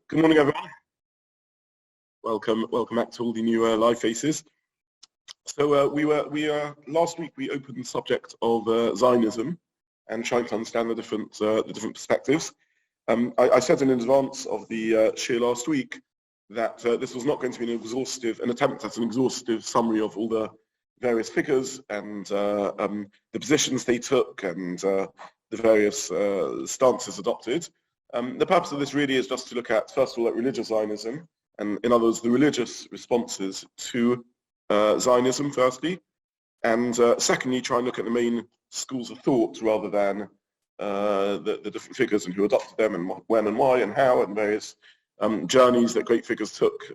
Good morning, everyone. Welcome back to all the new live faces. So last week we opened the subject of Zionism and trying to understand the different perspectives. I said in advance of the shir last week that this was not going to be an attempt at an exhaustive summary of all the various figures and the positions they took and the various stances adopted. The purpose of this really is just to look at, first of all, at religious Zionism, and in other words, the religious responses to Zionism, firstly, and secondly, try and look at the main schools of thought rather than the different figures and who adopted them and when and why and how and various journeys that great figures took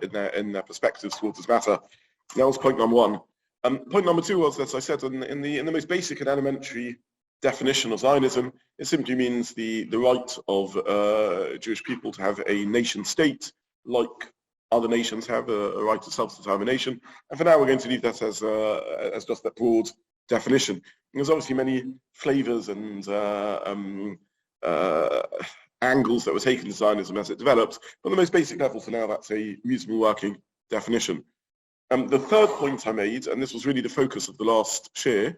in their perspectives towards this matter. That was point number one. Point number two was, as I said, in the most basic and elementary definition of Zionism, it simply means the right of Jewish people to have a nation state like other nations have a right to self-determination. And for now, we're going to leave that as just that broad definition. And there's obviously many flavors and angles that were taken to Zionism as it developed, but the most basic level for now, that's a reasonable working definition. The third point I made, and this was really the focus of the last shir,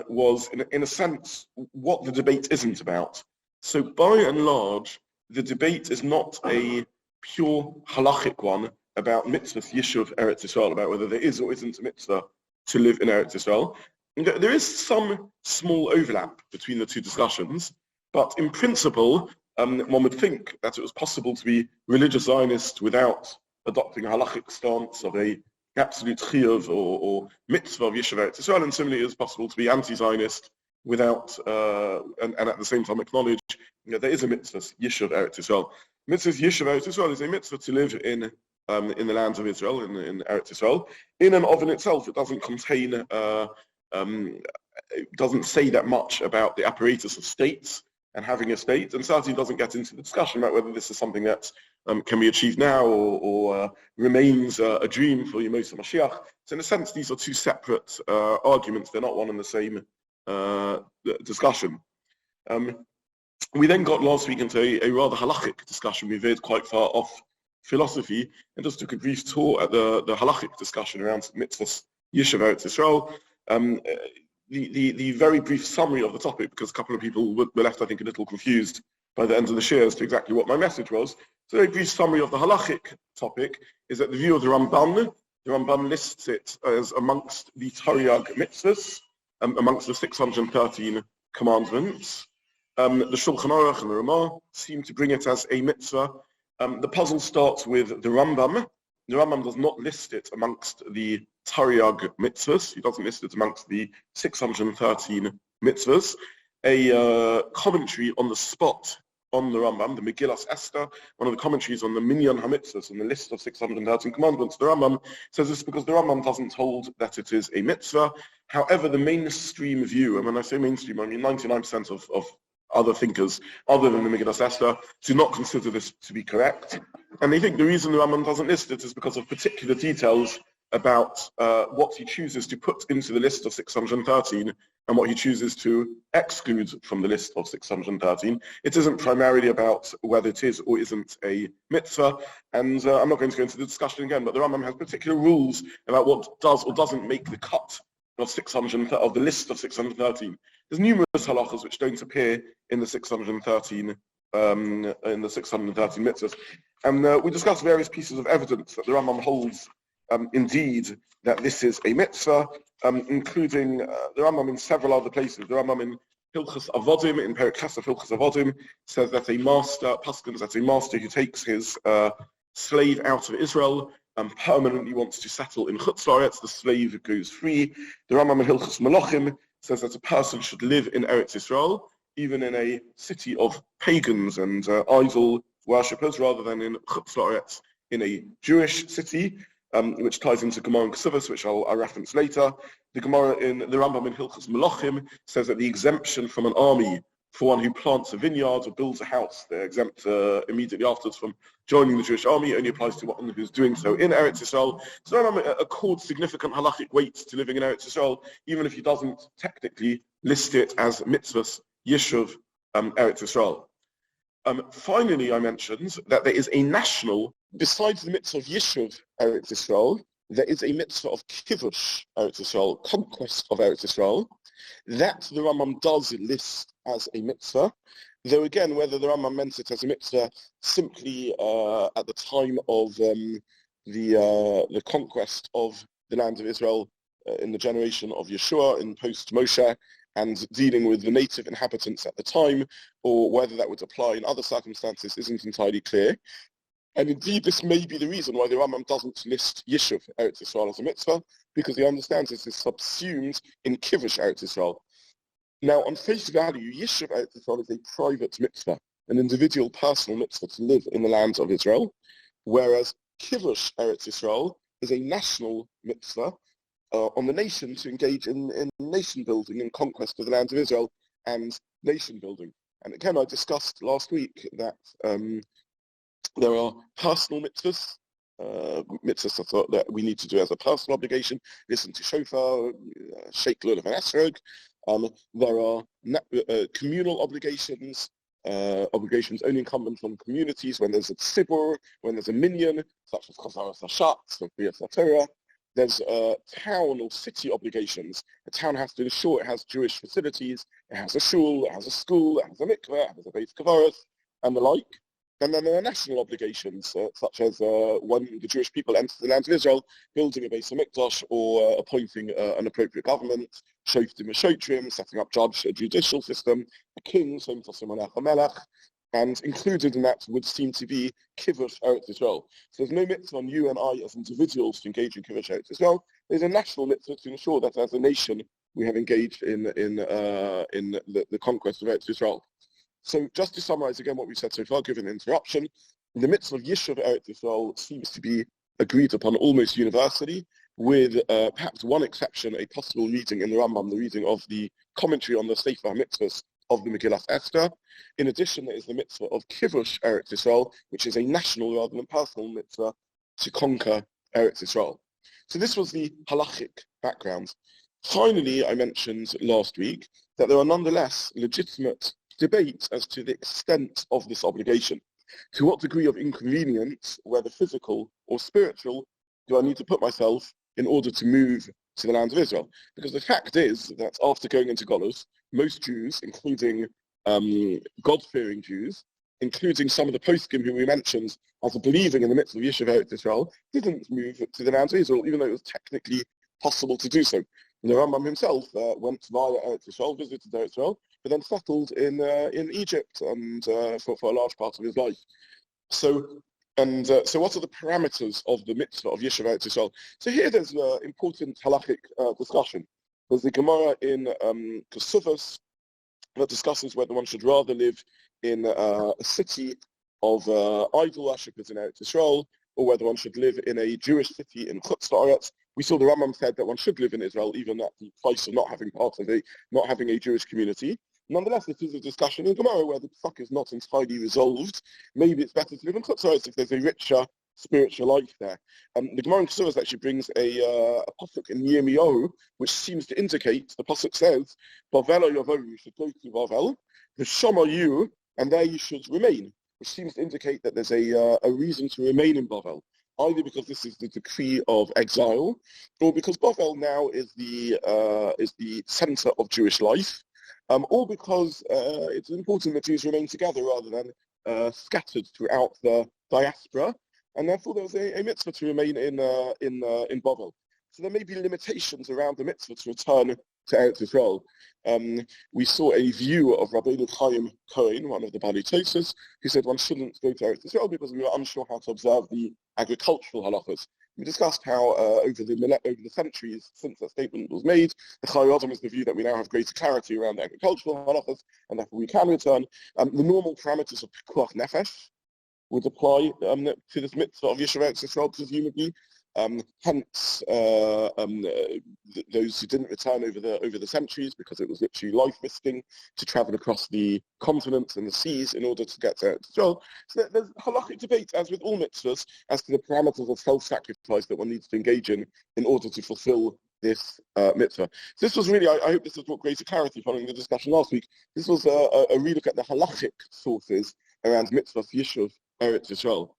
was in a sense what the debate isn't about. So by and large, the debate is not a pure halachic one about Mitzvat Yishuv Eretz Yisrael, about whether there is or isn't a mitzvah to live in Eretz Yisrael. There is some small overlap between the two discussions, but in principle, one would think that it was possible to be religious Zionist without adopting a halachic stance of a absolute chiyuv or mitzvah of Yishuv Eretz Yisrael, and similarly it's possible to be anti-Zionist without, and at the same time acknowledge there is a mitzvah Yishuv Eretz Yisrael. Mitzvah Yishuv Eretz Yisrael is a mitzvah to live in the lands of Israel, in Eretz Yisrael. In and of in itself, it doesn't contain, it doesn't say that much about the apparatus of states and having a state, and certainly doesn't get into the discussion about whether this is something that can be achieved now or remains a dream for Yemos HaMashiach. So in a sense, these are two separate arguments. They're not one and the same discussion. We then got last week into a rather halachic discussion. We veered quite far off philosophy and just took a brief tour at the halachic discussion around mitzvahs Yishuv Eretz Yisrael. The very brief summary of the topic, because a couple of people were left, I think, a little confused by the end of the shir as to exactly what my message was. So a very brief summary of the halachic topic is that the view of the Ramban lists it as amongst the Torah mitzvahs, amongst the 613 commandments. The Shulchan Aruch and the Ramah seem to bring it as a mitzvah. The puzzle starts with the Rambam. The Rambam does not list it amongst the Tariag mitzvahs. He doesn't list it amongst the 613 mitzvahs. A commentary on the spot on the Rambam, the Megillas Esther, one of the commentaries on the Minyan HaMitzvahs, on the list of 613 commandments, the Rambam says this because the Rambam doesn't hold that it is a mitzvah. However, the mainstream view, and when I say mainstream, I mean 99% of other thinkers, other than the Megillas Esther, do not consider this to be correct. And they think the reason the Rambam doesn't list it is because of particular details about what he chooses to put into the list of 613 and what he chooses to exclude from the list of 613. It isn't primarily about whether it is or isn't a mitzvah, and I'm not going to go into the discussion again, but the Rambam has particular rules about what does or doesn't make the cut of the list of 613. There's numerous halachas which don't appear in the 613 mitzvahs, and we discussed various pieces of evidence that the Rambam holds indeed that this is a mitzvah, including the Rambam in several other places. The Rambam in Hilchos Avodim, in Perek Ches of Hilchos Avodim, says that a master who takes his slave out of Israel permanently wants to settle in Chutz La'aretz, the slave goes free. The Rambam in Hilchos Malachim says that a person should live in Eretz Yisrael, even in a city of pagans and idol worshippers, rather than in Chutz La'aretz, in a Jewish city, which ties into Gemara and Kesuvos, which I'll reference later. The Gemara in the Rambam in Hilchos Malachim says that the exemption from an army for one who plants a vineyard or builds a house, they're exempt immediately afterwards from joining the Jewish army, only applies to one who's doing so in Eretz Yisrael. So the Rambam accords significant halachic weight to living in Eretz Yisrael, even if he doesn't technically list it as mitzvahs Yishuv Eretz Yisrael. Finally, I mentioned that there is a national, besides the mitzvah of Yishuv Eretz Yisrael, there is a mitzvah of Kivush Eretz Yisrael, conquest of Eretz Yisrael. That the Rambam does list as a mitzvah, though again, whether the Rambam meant it as a mitzvah simply at the time of the conquest of the land of Israel in the generation of Yeshua in post-Moshe, and dealing with the native inhabitants at the time, or whether that would apply in other circumstances isn't entirely clear. And indeed, this may be the reason why the Rambam doesn't list Yishuv Eretz Yisrael as a mitzvah, because he understands this is subsumed in Kivush Eretz Yisrael. Now, on face value, Yishuv Eretz Yisrael is a private mitzvah, an individual personal mitzvah to live in the land of Israel, whereas Kivush Eretz Yisrael is a national mitzvah on the nation to engage in nation building and conquest of the land of Israel and nation building. And again, I discussed last week that there are personal mitzvahs, mitzvahs that we need to do as a personal obligation, listen to shofar, shake lulav and esrog. There are communal obligations, obligations only incumbent on communities when there's a tzibur, when there's a minyan, such as chazaras hashatz or kriyas Torah. There's town or city obligations. A town has to ensure it has Jewish facilities, it has a shul, it has a school, it has a mikveh, it has a beit kavaras, and the like. And then there are national obligations, such as when the Jewish people enter the land of Israel, building a Beis HaMikdash or appointing an appropriate government, shoftim v'shotrim, setting up a judicial system, a king, so melech, and included in that would seem to be Kivush Eretz Yisrael. So there's no mitzvah on you and I as individuals to engage in Kivush Eretz Yisrael. There's a national mitzvah to ensure that as a nation we have engaged in the conquest of Eretz Yisrael. So just to summarize again what we've said so far, given the interruption, the mitzvah of Yishuv Eretz Yisrael seems to be agreed upon almost universally, with perhaps one exception, a possible reading in the Rambam, the reading of the commentary on the Sefer Mitzvahs of the Megillas Esther. In addition, there is the mitzvah of Kivush Eretz Yisrael, which is a national rather than personal mitzvah to conquer Eretz Yisrael. So this was the halachic background. Finally, I mentioned last week that there are nonetheless legitimate debates as to the extent of this obligation. To what degree of inconvenience, whether physical or spiritual, do I need to put myself in order to move to the land of Israel? Because the fact is that after going into Golus, most Jews, including God-fearing Jews, including some of the poskim who we mentioned as believing in the mitzvah of Yishuv Eretz Yisrael, didn't move to the land of Israel, even though it was technically possible to do so. And the Rambam himself went via Eretz Yisrael, visited Eretz Yisrael, but then settled in Egypt and for a large part of his life. So what are the parameters of the mitzvah of Yishuv Eretz Yisrael? So here there's an important halachic discussion. There's the Gemara in Kesuvos that discusses whether one should rather live in a city of idol worshippers in Eretz Yisrael, or whether one should live in a Jewish city in Chutz La'aretz. We saw the Rambam said that one should live in Israel, even at the price of not having a Jewish community. Nonetheless, this is a discussion in Gemara where the psuck is not entirely resolved. Maybe it's better to live in Chutz La'aretz if there's a richer spiritual life there. The Gemara in Kesuvos actually brings a pasuk in Yirmiyahu, which seems to indicate, the pasuk says, Bavel Yavoru, you should go to Bavel, V'shama you, and there you should remain, which seems to indicate that there's a reason to remain in Bavel, either because this is the decree of exile, or because Bavel now is the center of Jewish life, or because it's important that Jews remain together rather than scattered throughout the diaspora, and therefore there's a mitzvah to remain in Bavel. So there may be limitations around the mitzvah to return to Eretz Yisrael. We saw a view of Rabbi Chaim Cohen, one of the Bali Tosas, who said one shouldn't go to Eretz Yisrael because we were unsure how to observe the agricultural halachas. We discussed how over the centuries since that statement was made, the Chayyim is the view that we now have greater clarity around the agricultural halachas, and therefore we can return. The normal parameters of Pikuach Nefesh would apply to this mitzvah of Yishuv Eretz Yisrael, presumably. Hence, those who didn't return over the centuries, because it was literally life-risking to travel across the continents and the seas in order to get to Israel. So there's halachic debate, as with all mitzvahs, as to the parameters of self-sacrifice that one needs to engage in order to fulfill this mitzvah. So this was really, I hope this has brought greater clarity following the discussion last week. This was a relook at the halachic sources around Mitzvat Yishuv Eretz Yisrael.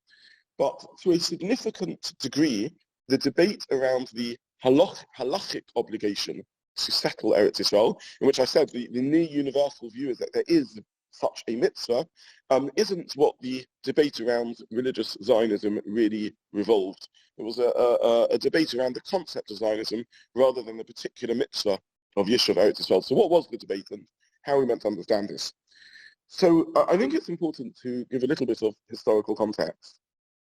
But to a significant degree, the debate around the halachic obligation to settle Eretz Yisrael, in which I said the near universal view is that there is such a mitzvah, isn't what the debate around religious Zionism really revolved. It was a debate around the concept of Zionism rather than the particular mitzvah of Yishuv Eretz Yisrael. So what was the debate and how are we meant to understand this? So I think it's important to give a little bit of historical context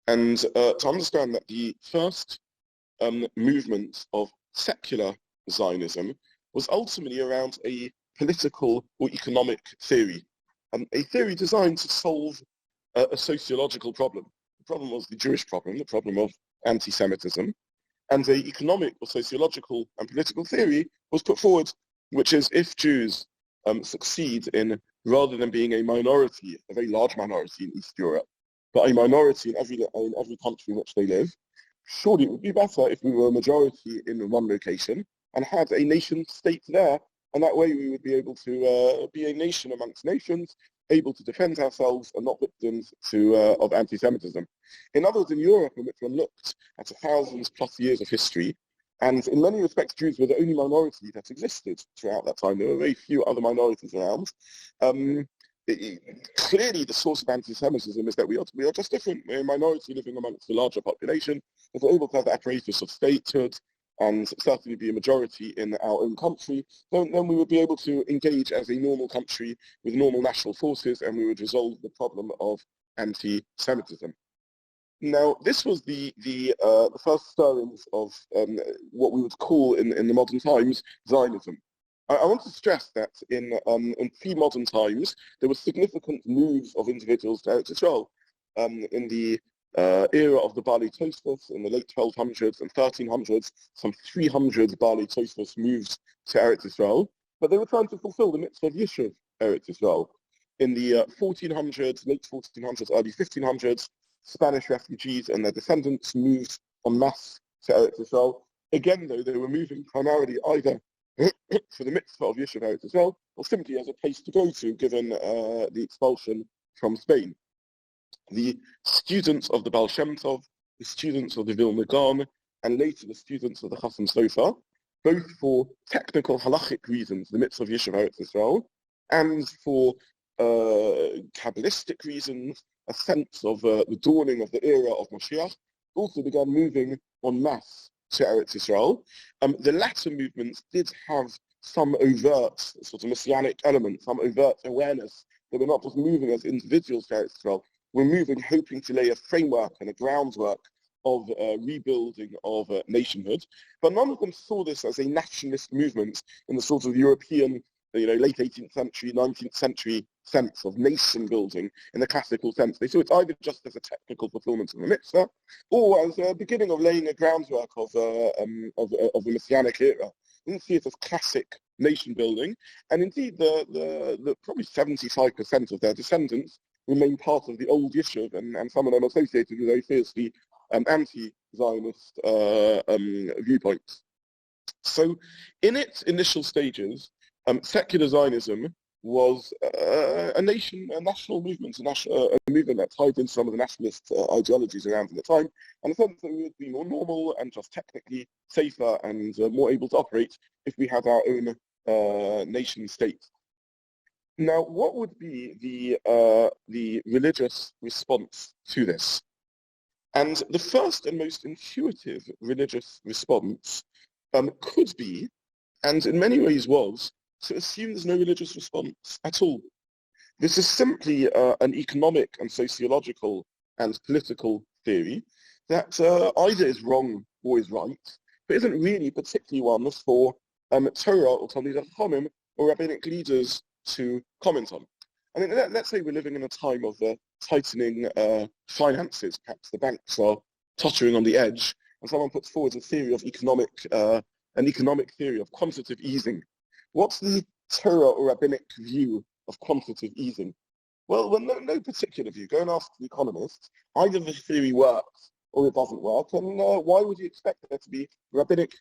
and to understand that the first movement of secular Zionism was ultimately around a political or economic theory, a theory designed to solve a sociological problem. The problem was the Jewish problem, the problem of anti-Semitism, and an economic or sociological and political theory was put forward, which is if Jews succeed in, rather than being a minority, a very large minority in East Europe, but a minority in every country in which they live, surely it would be better if we were a majority in one location and had a nation state there, and that way we would be able to be a nation amongst nations, able to defend ourselves and not victims of anti-Semitism. In other words, in Europe, in which one looked at 1,000+ years of history, and in many respects Jews were the only minority that existed throughout that time. There were very few other minorities around. Clearly the source of anti-Semitism is that we are just different. We're a minority living amongst a larger population. If we're able to have the apparatus of statehood and certainly be a majority in our own country, then we would be able to engage as a normal country with normal national forces, and we would resolve the problem of anti-Semitism. Now, this was the first stirrings of what we would call in the modern times Zionism. I want to stress that in pre-modern times, there were significant moves of individuals to Eretz Yisrael. In the era of the Baalei Tosfos in the late 1200s and 1300s, some 300 Baalei Tosfos moved to Eretz Yisrael, but they were trying to fulfill the Mitzvat Yishuv Eretz Yisrael. In the 1400s, late 1400s, early 1500s, Spanish refugees and their descendants moved en masse to Eretz Yisrael. Again, though, they were moving primarily either for the mitzvah of Yishuv Eretz Yisrael or simply as a place to go to, given the expulsion from Spain. The students of the Baal Shem Tov, the students of the Vilna Gaon, and later the students of the Chasam Sofer, both for technical halachic reasons, the mitzvah of Yishuv Eretz Yisrael, and for Kabbalistic reasons, a sense of the dawning of the era of Mashiach, also began moving en masse to Eretz Yisrael. The latter movements did have some overt sort of Messianic element, some overt awareness that we're not just moving as individuals to Eretz Yisrael, we're moving hoping to lay a framework and a groundwork of rebuilding of nationhood. But none of them saw this as a nationalist movement in the sort of European, late 18th century, 19th century sense of nation building in the classical sense. They saw it either just as a technical fulfillment of the mitzvah or as a beginning of laying a groundwork of the Messianic era. They didn't see it as classic nation building, and indeed the probably 75% of their descendants remain part of the old Yishuv, and some of them associated with very fiercely anti-Zionist viewpoints. So in its initial stages, secular Zionism was a national movement, a movement that tied in some of the nationalist ideologies around at the time, and a sense that we would be more normal and just technically safer and more able to operate if we had our own nation state. Now, what would be the religious response to this? And the first and most intuitive religious response could be, and in many ways was, to assume there's no religious response at all. This is simply an economic and sociological and political theory that either is wrong or is right, but isn't really particularly one for Torah or Talmidei Chachamim or rabbinic leaders to comment on. I mean, let's say we're living in a time of tightening finances. Perhaps the banks are tottering on the edge, and someone puts forward a theory of an economic theory of quantitative easing. What's the Torah or rabbinic view of quantitative easing? Well, no particular view. Go and ask the economists. Either the theory works or it doesn't work, and why would you expect there to be rabbinic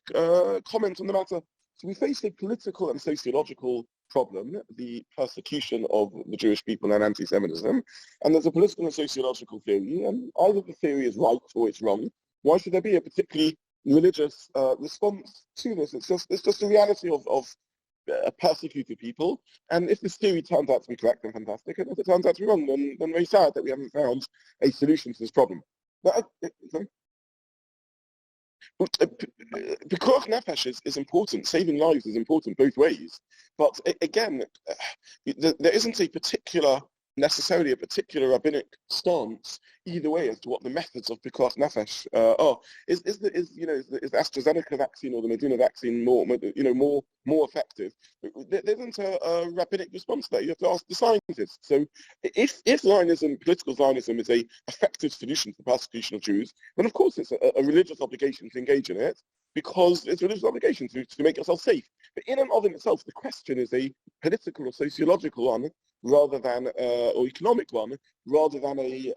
comment on the matter? So we face a political and sociological problem, the persecution of the Jewish people and anti-Semitism, and there's a political and sociological theory, and either the theory is right or it's wrong. Why should there be a particularly religious response to this? It's just the reality of persecuted people, and if this theory turns out to be correct, then fantastic, and if it turns out to be wrong, then very sad that we haven't found a solution to this problem. But, Pikuach nefesh is important. Saving lives is important both ways. But again, there isn't necessarily a particular rabbinic stance either way as to what the methods of Pikuach nefesh are. Is the AstraZeneca vaccine or the Medina vaccine more effective? There isn't a rabbinic response there. You have to ask the scientists. So if Zionism, political Zionism, is a effective solution to the persecution of Jews, then of course it's a religious obligation to engage in it, because it's a religious obligation to make yourself safe. But in and of itself, the question is a political or sociological one, rather than or economic one, rather than a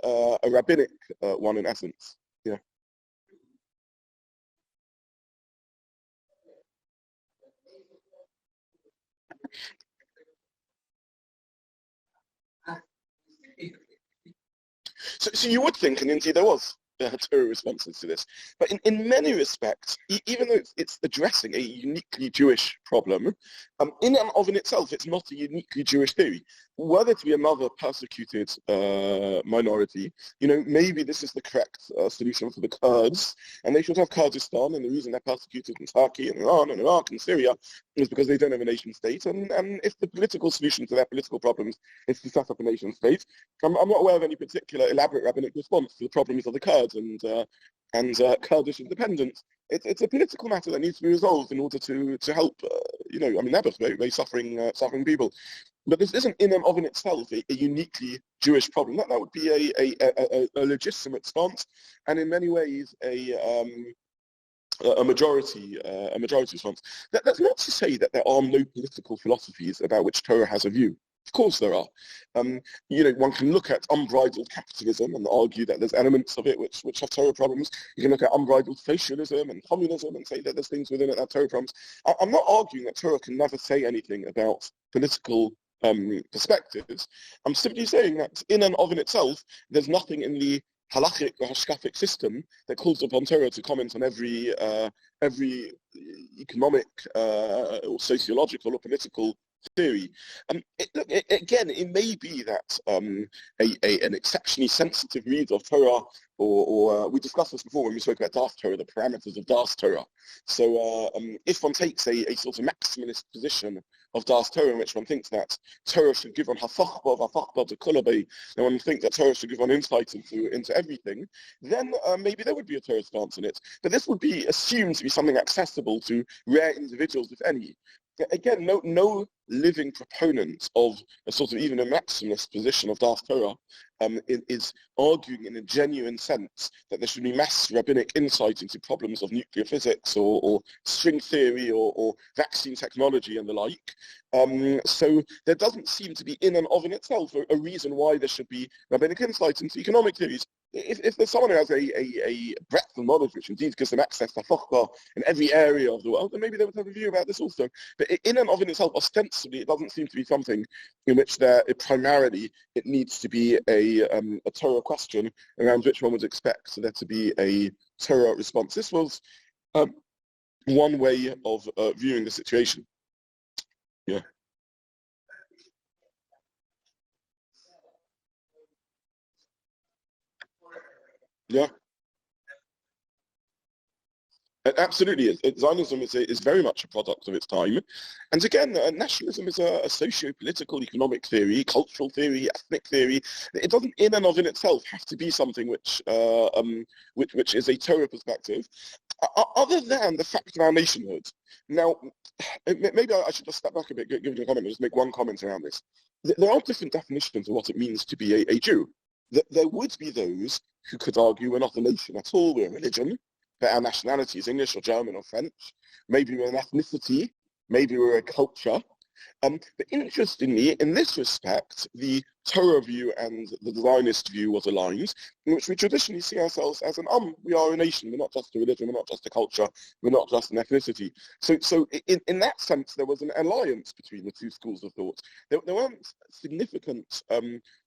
rabbinic one in essence. Yeah. So you would think, and indeed there was Torah responses to this, but in many respects, even though it's addressing a uniquely Jewish problem, in and of itself, it's not a uniquely Jewish theory. Were there to be another persecuted minority, maybe this is the correct solution for the Kurds, and they should have Kurdistan, and the reason they're persecuted in Turkey and Iran and Iraq and Syria is because they don't have a nation state, and if the political solution to their political problems is to set up a nation state, I'm not aware of any particular elaborate rabbinic response to the problems of the Kurds and Kurdish independence. It's a political matter that needs to be resolved in order to help, they're both very suffering people. But this isn't in and of itself a uniquely Jewish problem. That would be a legitimate stance, and in many ways a majority response. That's not to say that there are no political philosophies about which Torah has a view. Of course there are. One can look at unbridled capitalism and argue that there's elements of it which have Torah problems. You can look at unbridled socialism and communism and say that there's things within it that have Torah problems. I'm not arguing that Torah can never say anything about political perspectives. I'm simply saying that in and of itself, there's nothing in the halachic or Hashkafic system that calls upon Torah to comment on every economic or sociological or political theory. It may be that an exceptionally sensitive read of Torah, or we discussed this before when we spoke about Das Torah, the parameters of Das Torah. So if one takes a sort of maximalist position of Das Torah, in which one thinks that Torah should give one hafachba to kulabe, and one thinks that Torah should give one insight into everything, then maybe there would be a Torah stance in it. But this would be assumed to be something accessible to rare individuals, if any. Again, no living proponent of a sort of even a maximalist position of Das Torah is arguing in a genuine sense that there should be mass rabbinic insight into problems of nuclear physics or string theory or vaccine technology and the like. So there doesn't seem to be in and of itself a reason why there should be rabbinic insight into economic theories. If there's someone who has a breadth of knowledge which indeed gives them access to halacha in every area of the world, then maybe they would have a view about this also. But in and of itself, ostensibly, it doesn't seem to be something in which primarily it needs to be a Torah question around which one would expect there to be a Torah response. This was one way of viewing the situation. Yeah. Yeah. It absolutely is. Zionism is very much a product of its time. And again, nationalism is a socio-political, economic theory, cultural theory, ethnic theory. It doesn't in and of itself have to be something which is a Torah perspective, other than the fact of our nationhood. Now, maybe I should just step back a bit, give you a comment, and just make one comment around this. There are different definitions of what it means to be a Jew. There would be those who could argue we're not a nation at all, we're a religion, but our nationality is English or German or French. Maybe we're an ethnicity, maybe we're a culture. But interestingly, in this respect, the Torah view and the Zionist view was aligned, in which we traditionally see ourselves as we are a nation. We're not just a religion, we're not just a culture, we're not just an ethnicity. So in that sense, there was an alliance between the two schools of thought. There weren't significant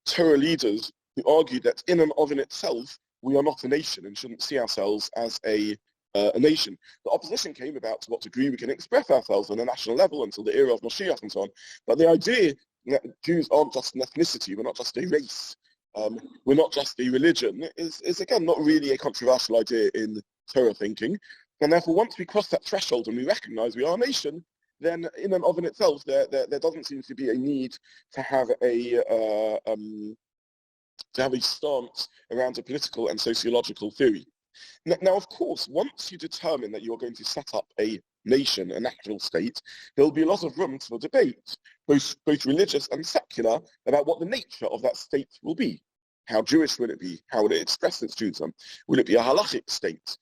Torah leaders who argued that in and of in itself, we are not a nation and shouldn't see ourselves as a nation. The opposition came about to what degree we can express ourselves on a national level until the era of Mashiach and so on. But the idea that Jews aren't just an ethnicity, we're not just a race, we're not just a religion, is again not really a controversial idea in Torah thinking. And therefore, once we cross that threshold and we recognize we are a nation, then in and of in itself, there doesn't seem to be a need to have a stance around a political and sociological theory. Now, of course, once you determine that you're going to set up a nation, a national state, there'll be a lot of room for debate, both religious and secular, about what the nature of that state will be. How Jewish will it be? How will it express its Judaism? Will it be a halachic state?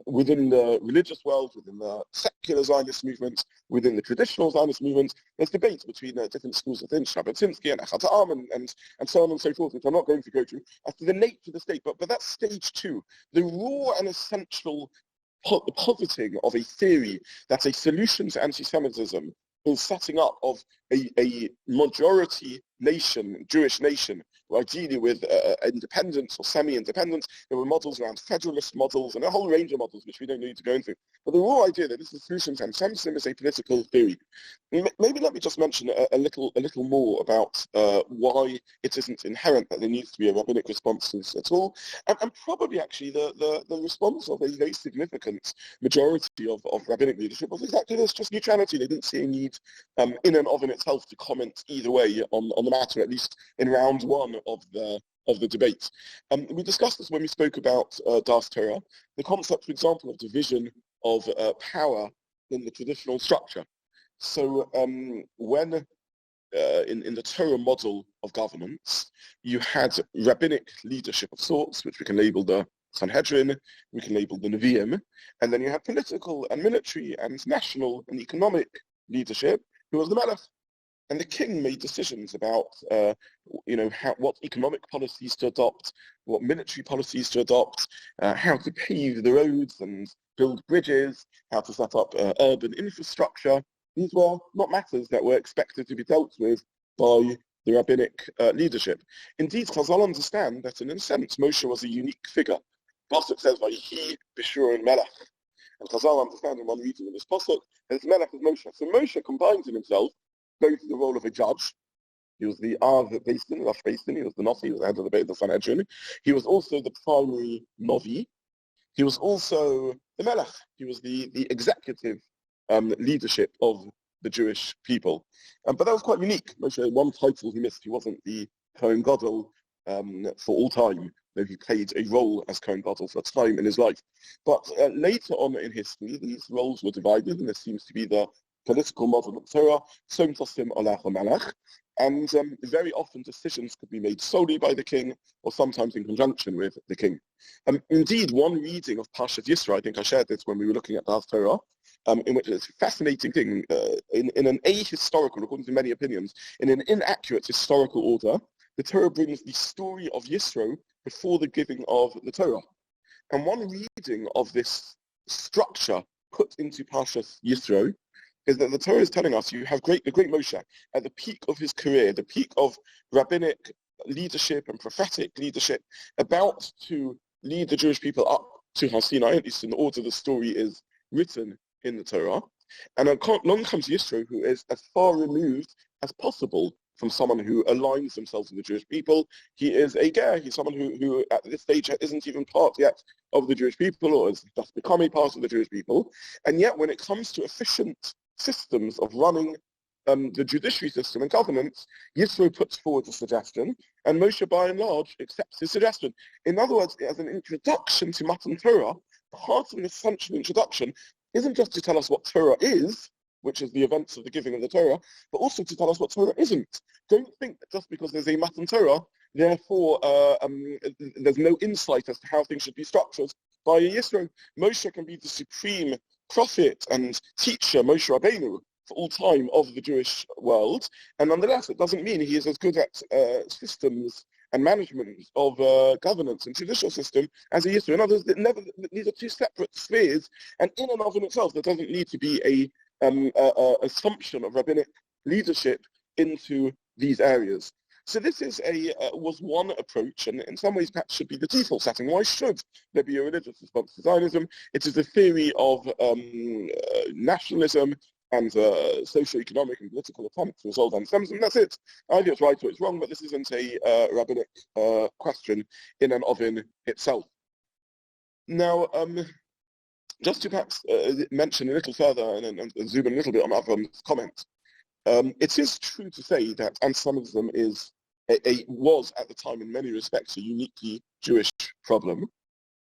Within the religious world, within the secular Zionist movement, within the traditional Zionist movement, there's debate between different schools within Shabbatinski and Achat Ha'am and so on and so forth, which I'm not going to go to, as to the nature of the state. But that's stage two. The raw and essential positing of a theory that's a solution to anti-Semitism is setting up of a majority nation, Jewish nation, ideally with independence or semi-independence. There were models around federalist models and a whole range of models which we don't need to go into. But the raw idea that this is a solution to anti-Semitism is a political theory. Maybe let me just mention a little more about why it isn't inherent that there needs to be a rabbinic response to this at all, and probably actually the response of a very significant majority of rabbinic leadership was exactly this, just neutrality. They didn't see a need in and of in itself to comment either way on the matter, at least in round one of the debate. We discussed this when we spoke about Das Torah, the concept, for example, of division of power in the traditional structure. So when in the Torah model of governance, you had rabbinic leadership of sorts, which we can label the Sanhedrin, we can label the Nevi'im, and then you had political and military and national and economic leadership, who was the Melech. And the king made decisions about, what economic policies to adopt, what military policies to adopt, how to pave the roads and build bridges, how to set up urban infrastructure. These were not matters that were expected to be dealt with by the rabbinic leadership. Indeed, Chazal understand that in a sense, Moshe was a unique figure. Pasuk says, "Vayihi b'shur Melech," and Chazal understand in one reading of this pasuk that Melech is Moshe. So Moshe combines in himself both the role of a judge. He was the Rosh Basin, he was the Nasi, he was the head of the Sanhedrin. He was also the primary Novi. He was also the Melech. He was the executive leadership of the Jewish people. But that was quite unique. Moshe, one title he missed, he wasn't the Kohen Gadol for all time, though he played a role as Kohen Gadol for a time in his life. But later on in history, these roles were divided, and this seems to be the political model of Torah, Som Tosim Olach Malach, and very often decisions could be made solely by the king or sometimes in conjunction with the king. Indeed, one reading of Parshat Yisro, I think I shared this when we were looking at Das Torah, in which it's a fascinating thing, in an ahistorical, according to many opinions, in an inaccurate historical order, the Torah brings the story of Yisro before the giving of the Torah. And one reading of this structure put into Parshat Yisro is that the Torah is telling us you have the great Moshe at the peak of his career, the peak of rabbinic leadership and prophetic leadership, about to lead the Jewish people up to Har Sinai, at least in the order the story is written in the Torah. And along comes Yisro, who is as far removed as possible from someone who aligns themselves with the Jewish people. He is a ger. He's someone who at this stage isn't even part yet of the Jewish people, or is just becoming part of the Jewish people. And yet when it comes to efficient systems of running the judiciary system and governance, Yisro puts forward a suggestion, and Moshe, by and large, accepts his suggestion. In other words, as an introduction to Matan Torah, part of an essential introduction isn't just to tell us what Torah is, which is the events of the giving of the Torah, but also to tell us what Torah isn't. Don't think that just because there's a Matan Torah, therefore there's no insight as to how things should be structured by a Yisro. Moshe can be the supreme prophet and teacher, Moshe Rabbeinu, for all time of the Jewish world, and nonetheless, it doesn't mean he is as good at systems and management of governance and judicial system as he used to. In other words, these are two separate spheres, and in and of itself, there doesn't need to be a assumption of rabbinic leadership into these areas. So this is was one approach, and in some ways perhaps should be the default setting. Why should there be a religious response to Zionism? It is a theory of nationalism and socio-economic and political attempt to resolve anti-Semitism. That's it. Either it's right or it's wrong, but this isn't a rabbinic question in and of itself. Now, just to perhaps mention a little further and zoom in a little bit on Avram's comment, it is true to say that anti-Semitism was at the time in many respects a uniquely Jewish problem.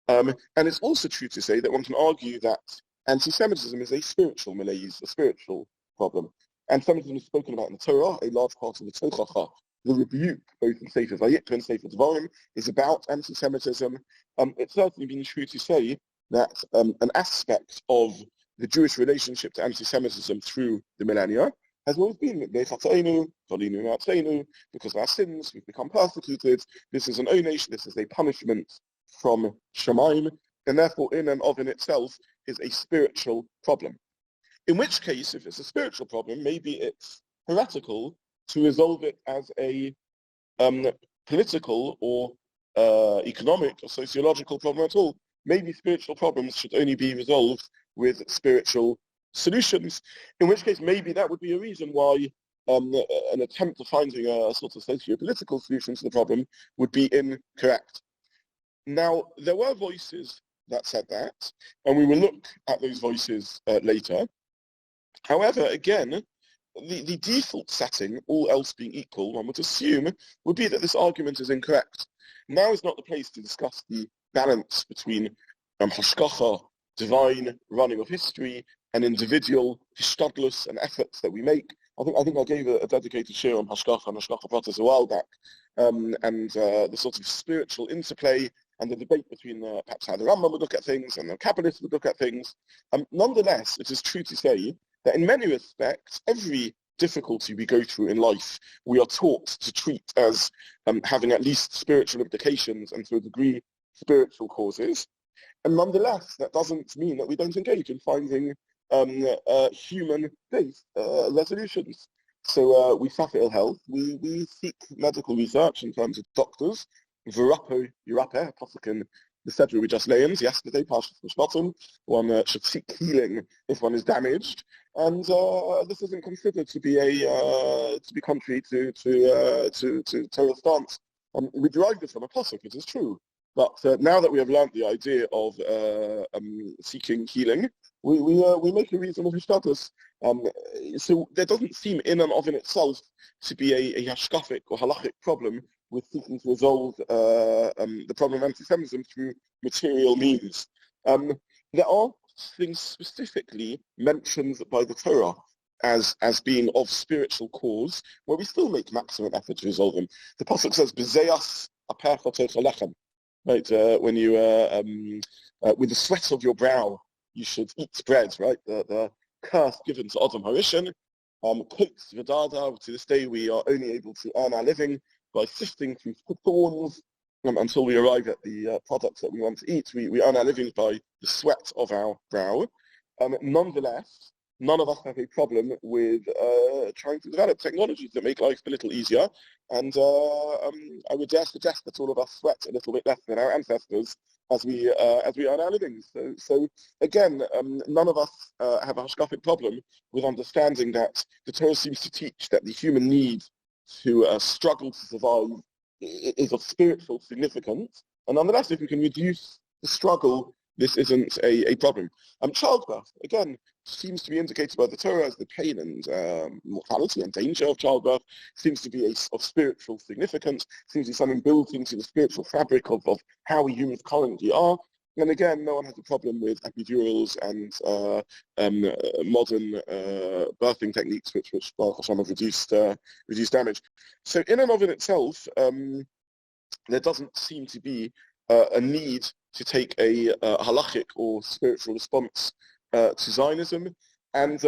And it's also true to say that one can argue that anti-Semitism is a spiritual malaise, a spiritual problem. Anti-Semitism is spoken about in the Torah, a large part of the Torah. The rebuke, both in Sefer Vayikra and Sefer Devarim, is about anti-Semitism. It's certainly been true to say that an aspect of the Jewish relationship to anti-Semitism through the millennia has always been because of our sins, we've become persecuted. This is an onation, this is a punishment from Shemaim, and therefore in and of in itself is a spiritual problem. In which case, if it's a spiritual problem, maybe it's heretical to resolve it as a political or economic or sociological problem at all. Maybe spiritual problems should only be resolved with spiritual solutions, in which case maybe that would be a reason why an attempt to finding a sort of socio-political solution to the problem would be incorrect. Now, there were voices that said that, and we will look at those voices later. However, again, the default setting, all else being equal, one would assume, would be that this argument is incorrect. Now is not the place to discuss the balance between hashkacha, divine running of history, and individual hishtadlus and efforts that we make. I think I gave a dedicated share on hashkacha and hashkacha pratis a while back, and the sort of spiritual interplay and the debate between perhaps how the Rambam would look at things and the Kabbalists would look at things. Nonetheless, it is true to say that in many respects, every difficulty we go through in life, we are taught to treat as having at least spiritual implications and to a degree spiritual causes. And nonetheless, that doesn't mean that we don't engage in finding human-based resolutions. So we suffer ill health, we seek medical research in terms of doctors. V'rapo yirapeh, pasuk in the Sedra we just learned yesterday, Parshas Mishpatim, one should seek healing if one is damaged, and this isn't considered to be contrary to Torah stance. We derive this from a pasuk, it is true, but now that we have learned the idea of seeking healing, we make a reasonable hishtadlus. So there doesn't seem in and of in itself to be a Hashkafic or halachic problem with seeking to resolve the problem of anti-Semitism through material means. There are things specifically mentioned by the Torah as being of spiritual cause, where we still make maximum effort to resolve them. The pasuk says, "B'zeyas apercha techalechem," right? When you, with the sweat of your brow, you should eat bread, right? The curse given to Adam Harishon. To this day, we are only able to earn our living by sifting through thorns until we arrive at the products that we want to eat. We earn our living by the sweat of our brow. Nonetheless, none of us have a problem with trying to develop technologies that make life a little easier. And I would dare suggest that all of us sweat a little bit less than our ancestors as we earn our livings. So again, none of us have a Hashkafic problem with understanding that the Torah seems to teach that the human need to struggle to survive is of spiritual significance. And nonetheless, if we can reduce the struggle, this isn't a problem. Childbirth, again, seems to be indicated by the Torah as the pain and mortality and danger of childbirth seems to be of spiritual significance, seems to be something built into the spiritual fabric of how we humans currently are. And again, no one has a problem with epidurals and modern birthing techniques, which Baruch Hashem have reduced damage. So in and of in itself, there doesn't seem to be a need to take a halachic or spiritual response to Zionism. And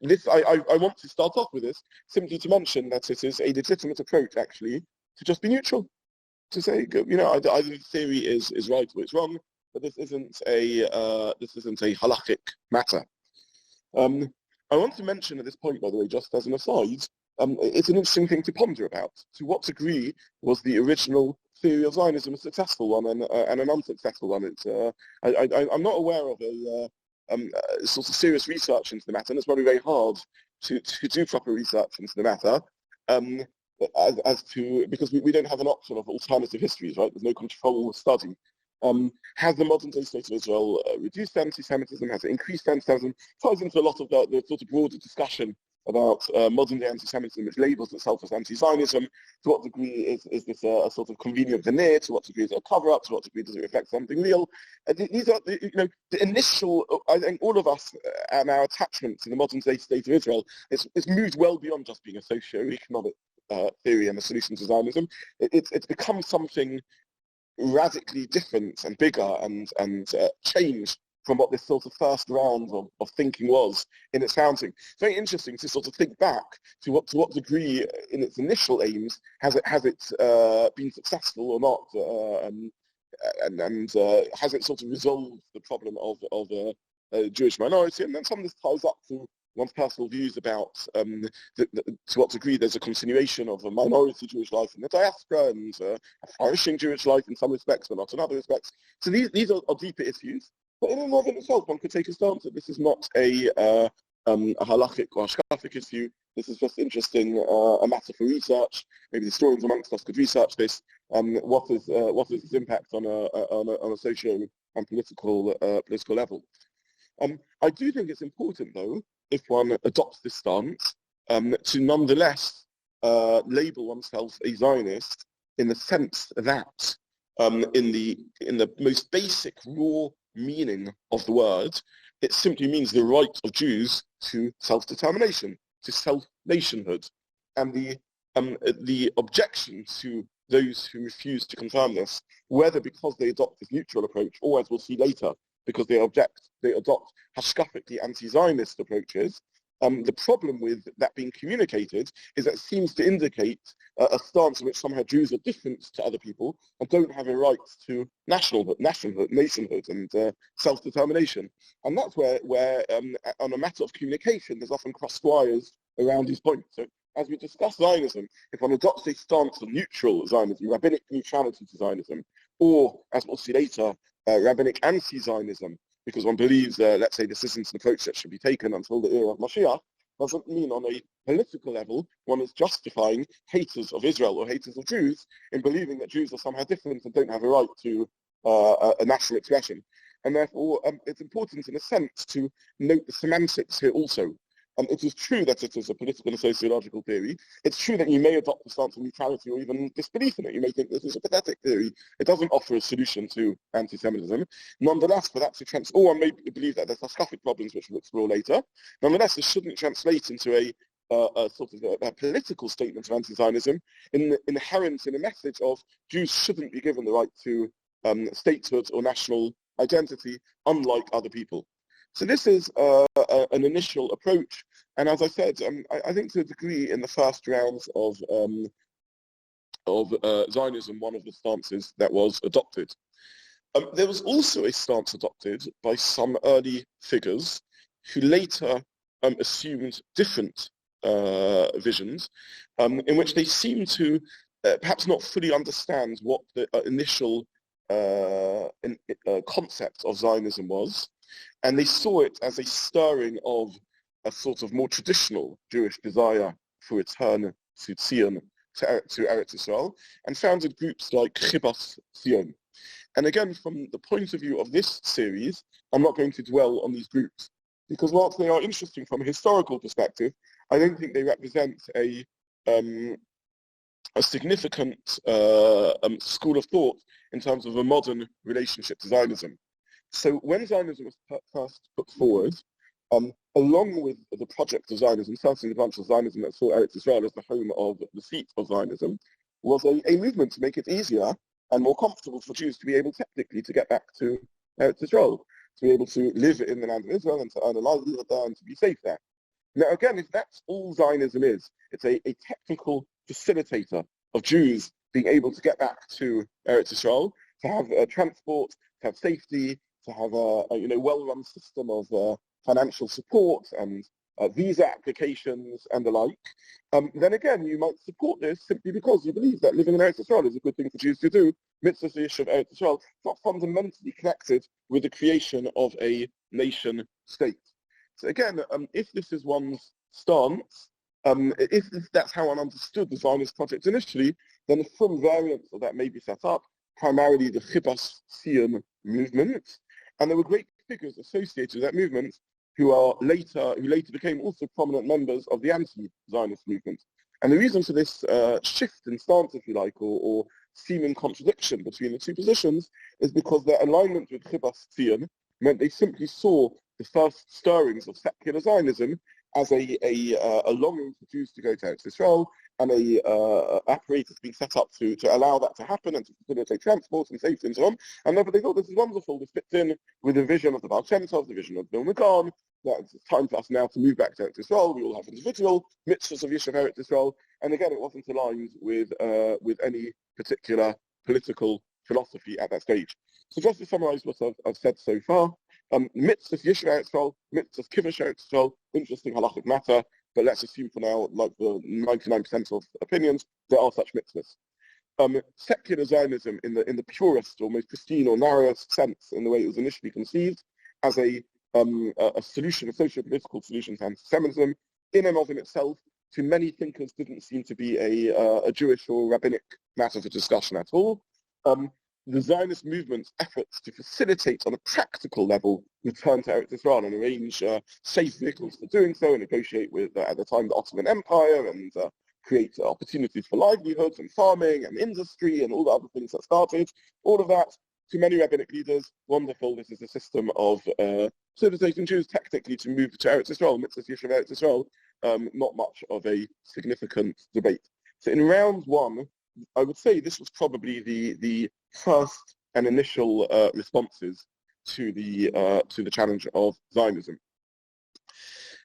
this, I want to start off with this simply to mention that it is a legitimate approach, actually, to just be neutral, to say, either the theory is right or it's wrong, but this isn't a halachic matter. I want to mention at this point, by the way, just as an aside, it's an interesting thing to ponder about. To what degree was the original theory of Zionism a successful one and an unsuccessful one? It's, I'm not aware of a sort of serious research into the matter, and it's probably very hard to do proper research into the matter, because we don't have an option of alternative histories, right? There's no control study. Has the modern day state of Israel reduced anti-Semitism? Has it increased anti-Semitism? Ties into a lot of the sort of broader discussion about modern day anti-Semitism, which labels itself as anti-Zionism. To what degree is this a sort of convenient veneer? To what degree is it a cover-up? To what degree does it reflect something real? These are the initial, I think all of us and our attachment to the modern day state of Israel is moved well beyond just being a socio-economic theory and a solution to Zionism. It's become something radically different and bigger and changed from what this sort of first round of thinking was in its founding. It's very interesting to sort of think back to what degree in its initial aims has it been successful or not, and has it sort of resolved the problem of a Jewish minority. And then some of this ties up to one's personal views about to what degree there's a continuation of a minority Jewish life in the diaspora and a flourishing Jewish life in some respects, but not in other respects. So these are deeper issues. But in and of itself, one could take a stance that this is not a halachic or Hashkafic issue. This is just interesting, a matter for research. Maybe the historians amongst us could research this. What is its impact on a socio and political level? I do think it's important, though, if one adopts this stance, to nonetheless label oneself a Zionist in the sense that, in the most basic raw meaning of the word, it simply means the right of Jews to self-determination, to self-nationhood, and the objection to those who refuse to confirm this, whether because they adopt this neutral approach or, as we'll see later, because they adopt Hashkafic, the anti-Zionist approaches. The problem with that being communicated is that it seems to indicate a stance in which somehow Jews are different to other people and don't have a right to nationhood, nationhood, and self-determination. And that's where on a matter of communication, there's often cross wires around these points. So as we discuss Zionism, if one adopts a stance of neutral Zionism, rabbinic neutrality to Zionism, or, as we'll see later, rabbinic anti-Zionism, because one believes, let's say, this isn't an approach that should be taken until the era of Mashiach, doesn't mean on a political level one is justifying haters of Israel or haters of Jews in believing that Jews are somehow different and don't have a right to a national expression. And therefore, it's important in a sense to note the semantics here also. It is true that it is a political and sociological theory. It's true that you may adopt a stance of neutrality or even disbelief in it. You may think this is a pathetic theory. It doesn't offer a solution to anti-Semitism. Nonetheless, for that to translate, or one may believe that there's Hashkafic problems, which we'll explore later. Nonetheless, this shouldn't translate into a sort of a political statement of anti-Zionism inherent in a message of Jews shouldn't be given the right to statehood or national identity, unlike other people. So this is an initial approach, and as I said, I think to a degree in the first rounds of Zionism, one of the stances that was adopted. There was also a stance adopted by some early figures who later assumed different visions, in which they seemed to perhaps not fully understand what the initial concept of Zionism was. And they saw it as a stirring of a sort of more traditional Jewish desire for return to Zion, to Eretz Yisrael, and founded groups like Kivush Zion. And again, from the point of view of this series, I'm not going to dwell on these groups, because whilst they are interesting from a historical perspective, I don't think they represent a significant school of thought in terms of a modern relationship to Zionism. So when Zionism was first put forward, along with the project of Zionism, certainly the branch of Zionism that saw Eretz Yisrael as the home of the seat of Zionism, was a movement to make it easier and more comfortable for Jews to be able technically to get back to Eretz Yisrael. to be able to live in the land of Israel and to earn a livelihood there and to be safe there. Now, again, if that's all Zionism is, it's a technical facilitator of Jews being able to get back to Eretz Yisrael, to have transport, to have safety, to have a well-run system of financial support and visa applications and the like, then again, you might support this simply because you believe that living in Eretz Yisrael is a good thing for Jews to do. Mitzvat Yishuv Eretz Yisrael, not fundamentally connected with the creation of a nation state. So again, if this is one's stance, if that's how one understood the Zionist project initially, then some variants of that may be set up, primarily the Kivush Eretz movement, and there were great figures associated with that movement who later became also prominent members of the anti-Zionist movement. And the reason for this shift in stance, if you like, or seeming contradiction between the two positions is because their alignment with Kivush Eretz meant they simply saw the first stirrings of secular Zionism as a longing for Jews to go to Eretz Yisrael, and a apparatus being set up to allow that to happen and to facilitate transport and safety and so on. And therefore they thought this is wonderful. This fits in with the vision of the Baal Shem Tov, the vision of Vilna Gaon, that it's time for us now to move back to Eretz Yisrael. We all have individual mitzvahs of Yishuv Eretz Yisrael. And again, it wasn't aligned with any particular political philosophy at that stage. So just to summarize what I've said so far, Mitzvah Yishuv Eretz Yisrael, Mitzvah Kivush Eretz Yisrael, interesting halachic matter, but let's assume for now, like the 99% of opinions, there are such mitzvahs. Secular Zionism in the purest or most pristine or narrowest sense in the way it was initially conceived as a solution, a socio-political solution to anti-Semitism, in and of itself, to many thinkers didn't seem to be a Jewish or rabbinic matter for discussion at all. The Zionist movement's efforts to facilitate on a practical level return to Eretz Yisrael and arrange safe vehicles for doing so, and negotiate with, at the time, the Ottoman Empire, and create opportunities for livelihoods and farming and industry and all the other things that started. All of that, to many rabbinic leaders, wonderful. This is a system of facilitating Jews technically to move to Eretz Yisrael, Mitzvah Yishuv Eretz Yisrael, not much of a significant debate. So in round one, I would say this was probably the first and initial responses to the challenge of Zionism.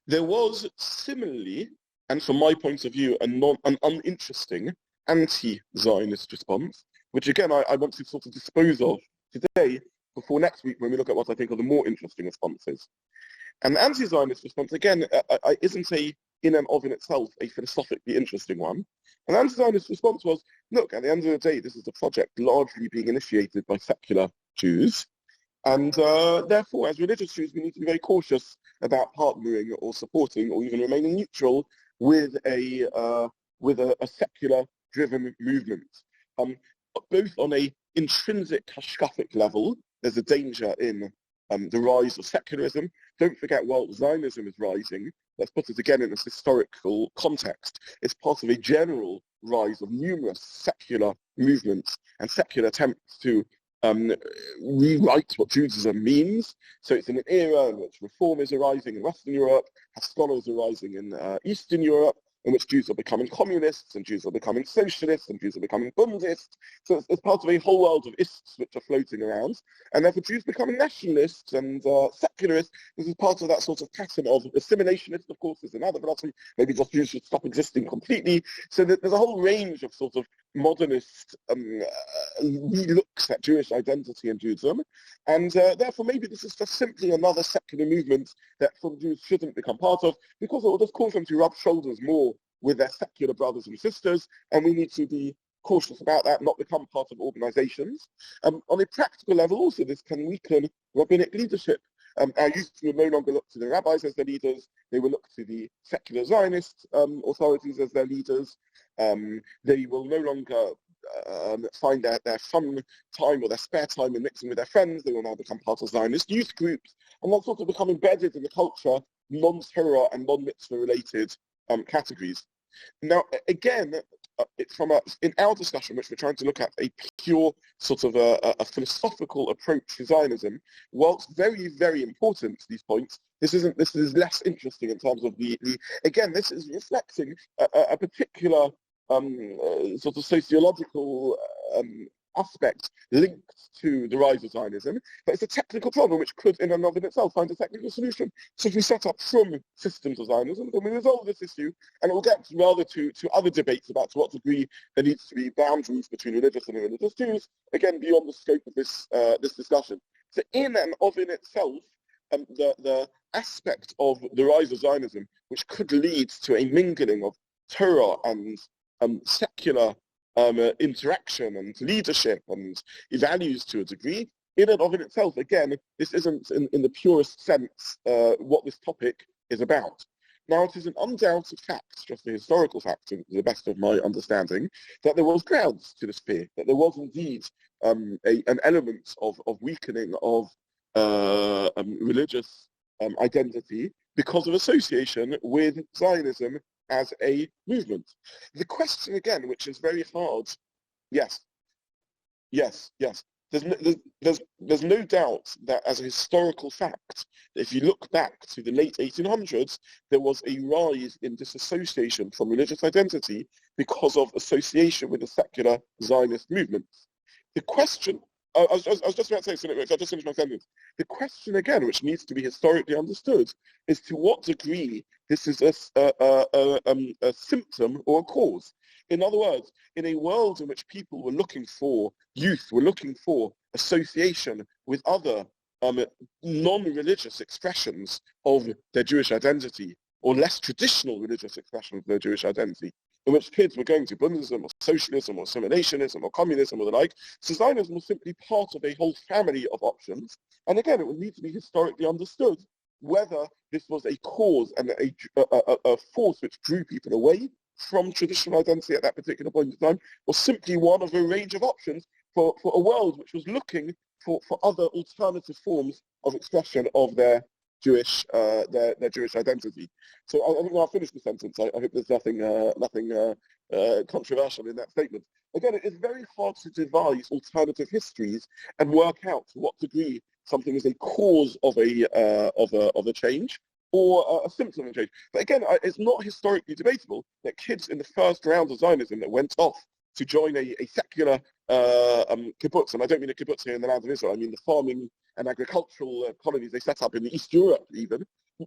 There was similarly, and from my point of view, an uninteresting anti-Zionist response, which again I want to sort of dispose of today before next week when we look at what I think are the more interesting responses. And the anti-Zionist response, again, isn't in and of itself a philosophically interesting one. And the anti-Zionist response was, look, at the end of the day, this is a project largely being initiated by secular Jews, and therefore, as religious Jews, we need to be very cautious about partnering or supporting or even remaining neutral with a secular-driven movement. Both on a intrinsic Hashkafic level, there's a danger in the rise of secularism. Don't forget, while Zionism is rising, let's put it again in this historical context, it's part of a general rise of numerous secular movements and secular attempts to rewrite what Judaism means. So it's in an era in which reform is arising in Western Europe, scholars are rising in Eastern Europe, in which Jews are becoming communists, and Jews are becoming socialists, and Jews are becoming Bundists. So it's part of a whole world of ists which are floating around. And therefore Jews becoming nationalists and secularists, this is part of that sort of pattern of assimilationist, of course, is another philosophy. Maybe just Jews should stop existing completely. So there's a whole range of sort of modernist relooks at Jewish identity and Judaism. And therefore maybe this is just simply another secular movement that some Jews shouldn't become part of, because it will just cause them to rub shoulders more with their secular brothers and sisters, and we need to be cautious about that, not become part of organizations. On a practical level also, this can weaken rabbinic leadership. Our youth will no longer look to the rabbis as their leaders, they will look to the secular Zionist authorities as their leaders. They will no longer find their fun time or their spare time in mixing with their friends. They will now become part of Zionist youth groups, and they'll sort of become embedded in the culture, non-Torah and non-mitzvah related categories. Now, again, it's in our discussion, which we're trying to look at a pure sort of a philosophical approach to Zionism, whilst very, very important to these points, this is less interesting in terms of again, this is reflecting a particular sort of sociological aspect linked to the rise of Zionism, but it's a technical problem which could in and of itself find a technical solution. So if we set up some systems of Zionism, then we resolve this issue, and it will get rather to other debates about to what degree there needs to be boundaries between religious and irreligious Jews, again beyond the scope of this discussion. So in and of in itself, the aspect of the rise of Zionism, which could lead to a mingling of Torah and secular interaction and leadership and values to a degree, in and of in itself, again, this isn't in the purest sense what this topic is about. Now, it is an undoubted fact, just a historical fact, to the best of my understanding, that there was grounds to this fear, that there was indeed an element of weakening of religious identity because of association with Zionism as a movement. The question again, which is very hard, yes. There's no doubt that as a historical fact, if you look back to the late 1800s, there was a rise in disassociation from religious identity because of association with the secular Zionist movements. The question, I was just about to say something, I just finished my sentence. The question again, which needs to be historically understood, is to what degree this is a symptom or a cause. In other words, in a world in which people were looking for association with other non-religious expressions of their Jewish identity, or less traditional religious expressions of their Jewish identity, in which kids were going to Buddhism or socialism or assimilationism or communism or the like, so Zionism was simply part of a whole family of options. And again, it would need to be historically understood whether this was a cause and a force which drew people away from traditional identity at that particular point in time, or simply one of a range of options for a world which was looking for other alternative forms of expression of their Jewish identity. So I think I'll finish the sentence. I hope there's nothing controversial in that statement. Again, it is very hard to devise alternative histories and work out to what degree something is a cause of a change or a symptom of change. But again, it's not historically debatable that kids in the first round of Zionism that went off to join a secular kibbutz, and I don't mean a kibbutz here in the land of Israel, I mean the farming and agricultural colonies they set up in East Europe even,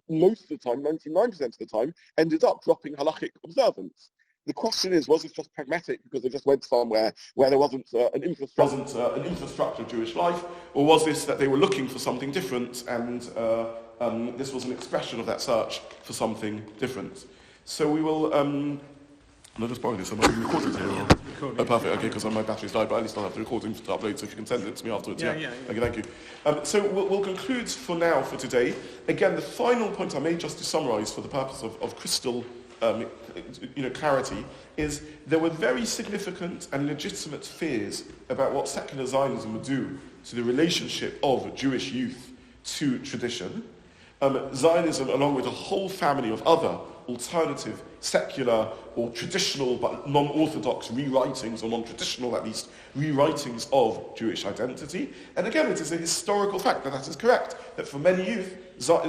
most of the time, 99% of the time, ended up dropping halachic observance. The question is, was it just pragmatic because they just went somewhere where there wasn't an infrastructure of Jewish life, or was this that they were looking for something different and this was an expression of that search for something different? So we will... I'll just borrow this. I'm not recording here. Oh, perfect. Okay, because my battery's died, but at least I'll have the recording to upload, so if you can send it to me afterwards. Yeah. Okay, thank you. So we'll conclude for now, for today. Again, the final point I made, just to summarise for the purpose of crystal clarity, is there were very significant and legitimate fears about what secular Zionism would do to the relationship of Jewish youth to tradition. Zionism, along with a whole family of other alternative, secular or traditional but non-orthodox rewritings, or non-traditional at least, rewritings of Jewish identity. And again, it is a historical fact that is correct, that for many youth,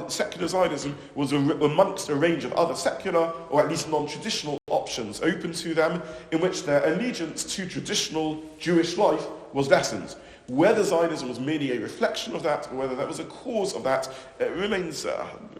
secular Zionism was amongst a range of other secular or at least non-traditional options open to them, in which their allegiance to traditional Jewish life was lessened. Whether Zionism was merely a reflection of that, or whether that was a cause of that, remains,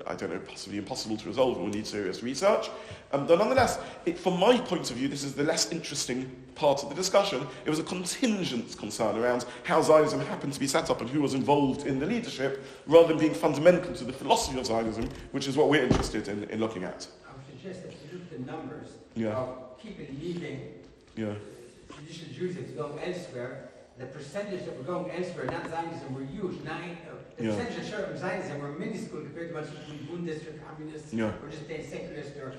possibly impossible to resolve, and we need serious research. But nonetheless, from my point of view, this is the less interesting part of the discussion. It was a contingent concern around how Zionism happened to be set up and who was involved in the leadership, rather than being fundamental to the philosophy of Zionism, which is what we're interested in looking at. I would suggest that you look at the numbers of people leaving traditional Judaism to go elsewhere. The percentage that were going elsewhere, not Zionism, were huge. The percentage of share of Zionism were minuscule compared to much of the Bundists or communists, or just secularists or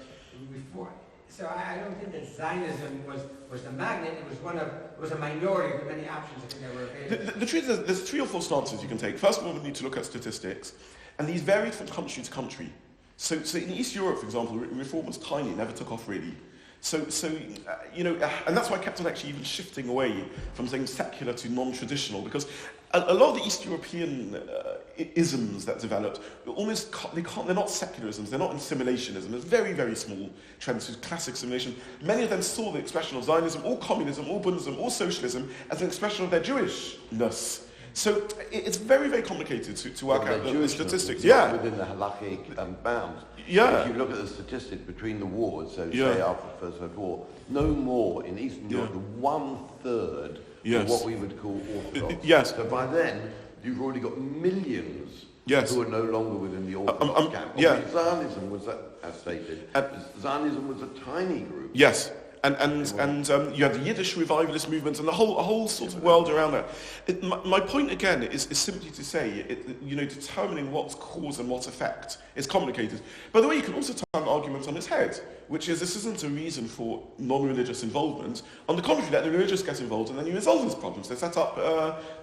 reform. So I don't think that Zionism was the magnet. It was a minority of the many options that there were available. The truth is, there's 3 or 4 stances you can take. First of all, we need to look at statistics, and these vary from country to country. So in East Europe, for example, reform was tiny, never took off really. And that's why I kept on actually even shifting away from saying secular to non-traditional, because a lot of the East European isms that developed, they're not secularisms, they're not assimilationism. There's very, very small trends to classic assimilation. Many of them saw the expression of Zionism, or communism, or Buddhism, or socialism as an expression of their Jewishness. So it's very, very complicated to work out the statistics. Yeah, within the halachic bounds. Yeah. If you look at the statistics between the wars, so say after the First World War, no more in Eastern Europe than 1/3 of what we would call Orthodox. Yes. So by then, you've already got millions who are no longer within the Orthodox camp. Zionism was, as stated, Zionism was a tiny group. Yes. And you have the Yiddish revivalist movement and a whole sort of world around that. My point again is simply to say, determining what's cause and what's effect is complicated. By the way, you can also turn an argument on its head, which is this isn't a reason for non-religious involvement. On the contrary, let the religious get involved and then you resolve these problems. They set up,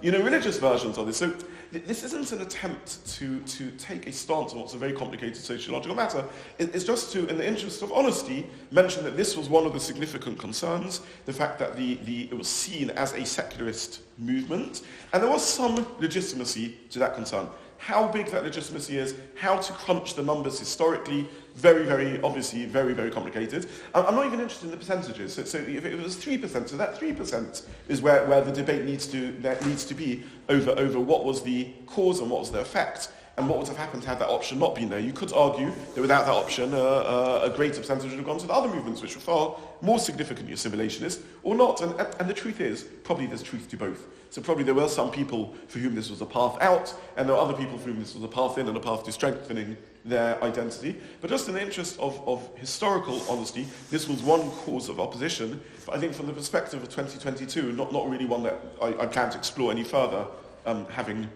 religious versions of this. So this isn't an attempt to take a stance on what's a very complicated sociological matter. It's just to, in the interest of honesty, mention that this was one of the significant concerns, the fact that it was seen as a secularist movement, and there was some legitimacy to that concern. How big that legitimacy is, how to crunch the numbers historically, very, very, obviously, very, very complicated. I'm not even interested in the percentages. So if it was 3%, so that 3% is where the debate needs to be over what was the cause and what was the effect, and what would have happened had that option not been there. You could argue that without that option, a greater percentage would have gone to the other movements, which were far more significantly assimilationist, or not. And the truth is, probably there's truth to both. So probably there were some people for whom this was a path out, and there were other people for whom this was a path in and a path to strengthening their identity. But just in the interest of historical honesty, this was one cause of opposition. But I think from the perspective of 2022, not really one that I plan to explore any further, having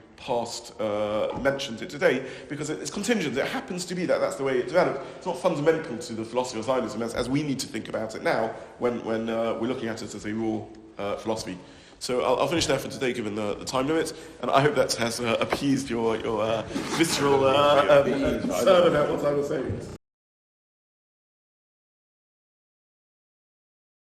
mentioned it today, because it's contingent. It happens to be that that's the way it developed. It's not fundamental to the philosophy of Zionism as we need to think about it now when we're looking at it as a raw philosophy. So I'll finish there for today, given the time limit, and I hope that has appeased your visceral concern about what I was saying.